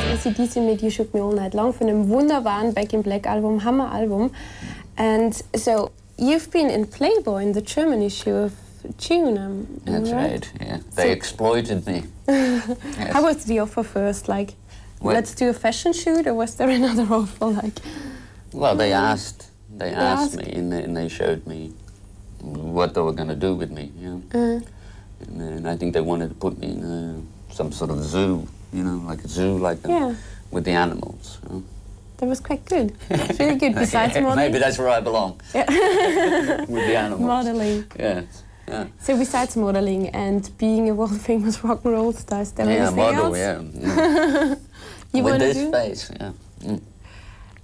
AC/DC mit You Shook Me All Night Long von dem wunderbaren Back in Black Album, Hammer-Album. And so, you've been in Playboy, in the German issue of June, That's right, yeah. They exploited me. Yes. How was the offer first? Like, Well, let's do a fashion shoot, or was there another offer? Like, well, they asked me, and they showed me what they were going to do with me, you know. And then I think they wanted to put me in some sort of zoo, you know, like a zoo, with the animals. You know? That was quite good. It's really good. Besides modeling, maybe that's where I belong. Yeah. With the animals. Modeling. Yeah. Yeah. So besides modeling and being a world-famous rock and roll star, is there anything model, else? Yeah. You with want to this do? face, yeah.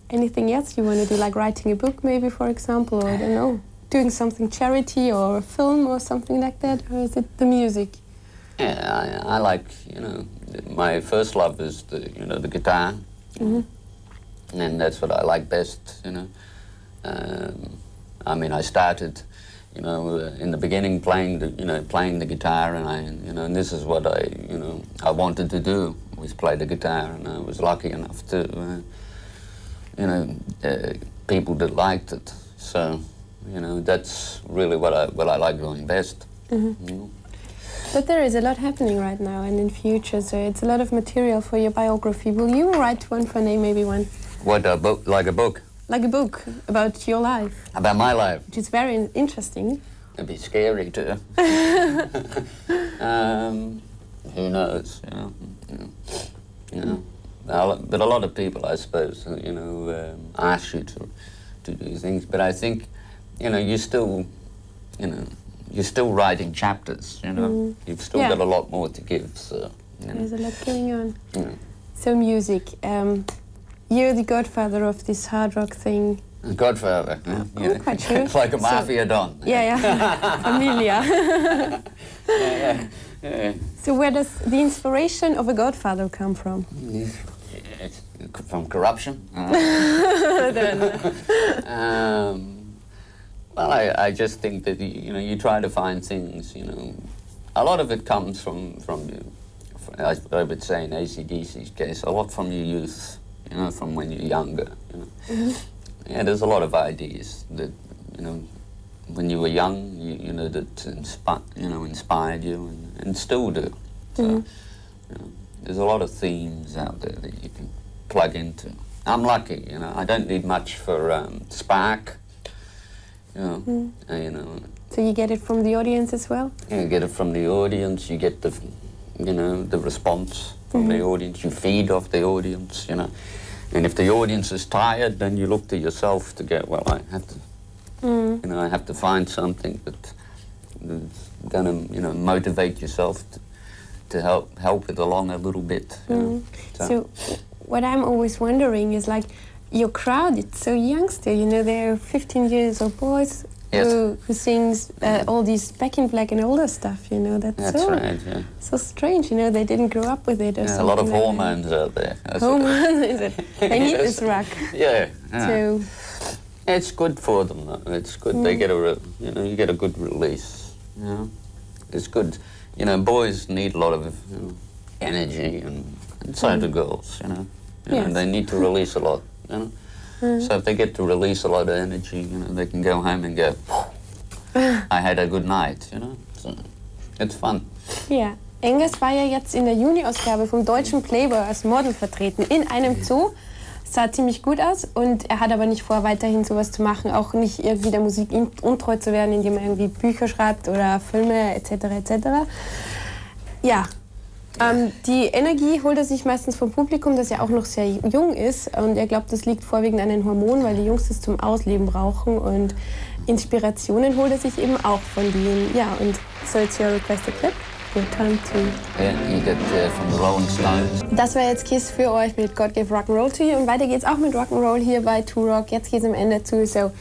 Anything else you want to do, like writing a book, maybe, for example, or I don't know, doing something charity or a film or something like that, or is it the music? Yeah, I like, you know, my first love is the guitar, and that's what I like best, you know. I mean, I started, you know, in the beginning playing the guitar, and this is what I wanted to do, was play the guitar, and I was lucky enough to, people that liked it. So, you know, that's really what I like doing best. You know? But there is a lot happening right now and in future, so it's a lot of material for your biography. Will you write one for me, maybe one? What, a book? Like a book? Like a book about your life. About my life? Which is very interesting. It'd be scary too. Who knows, you know. But a lot of people, I suppose, ask you to do things. But I think, you're still writing chapters, you know. You've still got a lot more to give, so, There's a lot going on. Yeah. So music, you're the godfather of this hard rock thing. Godfather, I'm quite sure. It's like a mafia don. Yeah. Familia. Yeah. So where does the inspiration of a godfather come from? It's from corruption. Well, I just think that, you try to find things, a lot of it comes from I would say in AC/DC's case, a lot from your youth, from when you're younger, Yeah, there's a lot of ideas that, when you were young, that inspired you and still do. So, there's a lot of themes out there that you can plug into. I'm lucky, I don't need much for spark, So you get it from the audience as well? You get it from the audience, you get the, the response from the audience, you feed off the audience, And if the audience is tired, then you look to yourself to get, well, I have to, I have to find something that's gonna, motivate yourself to help it along a little bit. So what I'm always wondering is, like, your crowd, it's so young still, they're 15 years old boys who sings all these Back in Black and older stuff, That's so, right, yeah. So strange, they didn't grow up with it or something. A lot of like hormones out there. Hormones, is it? They need this rock. Yeah. So it's good for them, though. It's good. They get you get a good release. It's good. Boys need a lot of energy, and so do girls. Yes. They need to release a lot. So if they get to release a lot of energy, they can go home and go, I had a good night. So it's fun. Ja, Angus war ja jetzt in der Juni-Ausgabe vom deutschen Playboy als Model vertreten in einem Zoo. Sah ziemlich gut aus und er hat aber nicht vor, weiterhin sowas zu machen, auch nicht irgendwie der Musik untreu zu werden, indem er irgendwie Bücher schreibt oder Filme etc. etc. Ja, die Energie holt er sich meistens vom Publikum, das ja auch noch sehr jung ist, und er glaubt, das liegt vorwiegend an den Hormonen, weil die Jungs das zum Ausleben brauchen, und Inspirationen holt er sich eben auch von denen. Ja, und so it's your requested clip. Your time to... Yeah, you get from the Rolling Stones. Das war jetzt Kiss für euch mit God Gave Rock'n'Roll to You, und weiter geht's auch mit Rock'n'Roll hier bei Two Rock. Jetzt geht's am Ende zu. So,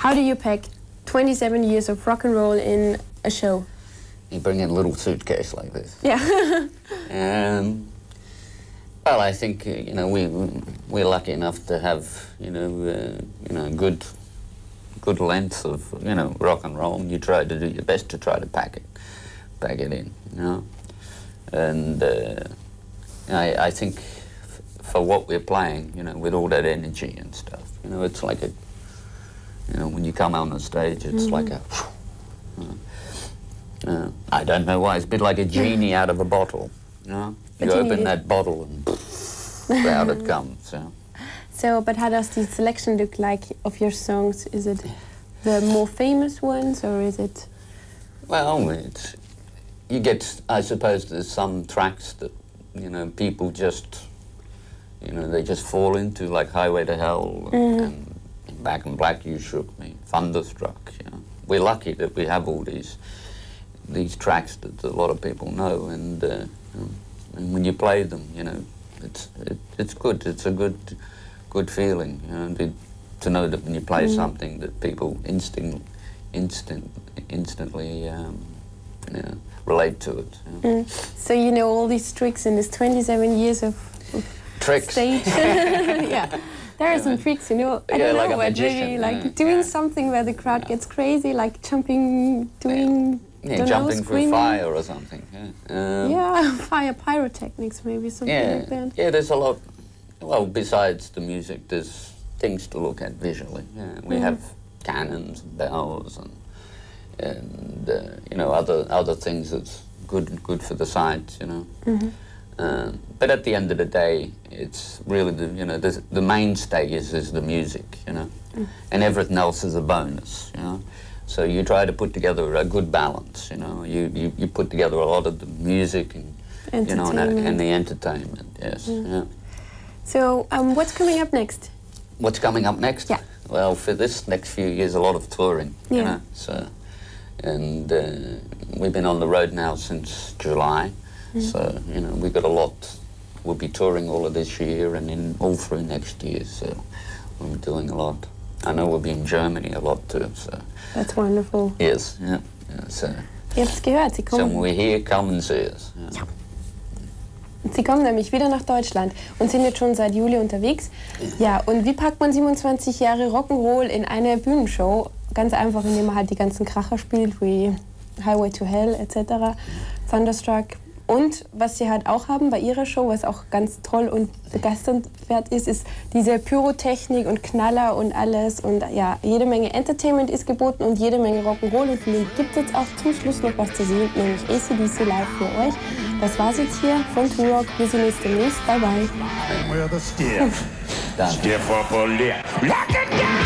how do you pack 27 years of Rock'n'Roll in a show? You bring in a little suitcase like this. Yeah. Well, I think we're lucky enough to have good length of rock and roll. You try to do your best to try to pack it in, And I think for what we're playing, you know, with all that energy and stuff. You know, it's like a, you know, when you come on the stage, it's like a, I don't know why, it's a bit like a genie out of a bottle, you know? You open that bottle and out it comes, yeah. So, but how does the selection look like of your songs? Is it the more famous ones, or is it? Well, it's, you get, I suppose there's some tracks that, you know, people just, you know, they just fall into, like Highway to Hell and Back in Black, You Shook Me, Thunderstruck, you know. We're lucky that we have all these tracks that a lot of people know, and when you play them, you know, it's good. It's a good feeling, you know, to know that when you play something that people instantly you know, relate to it. You know. So you know all these tricks in this 27 years of tricks. Stage. Yeah, there are some tricks, you know. I don't know, like a where magician, really, like doing something where the crowd gets crazy, like jumping, doing. Jumping through fire or something. Yeah, fire pyrotechnics, maybe something like that. Yeah, there's a lot. Well, besides the music, there's things to look at visually. Yeah, we have cannons, and bells, and you know, other things that's good for the sight, you know. But at the end of the day, it's really the mainstay is the music, you know, and everything else is a bonus, you know. So you try to put together a good balance, you know. You put together a lot of the music and you know, and the entertainment. Yes. Yeah. So what's coming up next? What's coming up next? Yeah. Well, for this next few years, a lot of touring. You know. So, and we've been on the road now since July. So you know, we've got a lot. We'll be touring all of this year and then all through next year. So we'll be doing a lot. I know we'll be in Germany a lot too. So. That's wonderful. Yes, yeah. So. Ihr habt's gehört, Sie kommen. So when we're here, come and see us. Ja. Sie kommen nämlich wieder nach Deutschland und sind jetzt schon seit Juli unterwegs. Ja, und wie packt man 27 Jahre Rock'n'Roll in eine Bühnenshow? Ganz einfach, indem man halt die ganzen Kracher spielt, wie Highway to Hell etc., Thunderstruck. Und was sie halt auch haben bei ihrer Show, was auch ganz toll und begeisternd ist diese Pyrotechnik und Knaller und alles. Und ja, jede Menge Entertainment ist geboten und jede Menge Rock'n'Roll. Und von denen gibt es jetzt auch zum Schluss noch was zu sehen, nämlich AC/DC live für euch. Das war's jetzt hier von Tour. Wir sehen uns demnächst. Bye, bye. Stiff upper lip. Lock it down!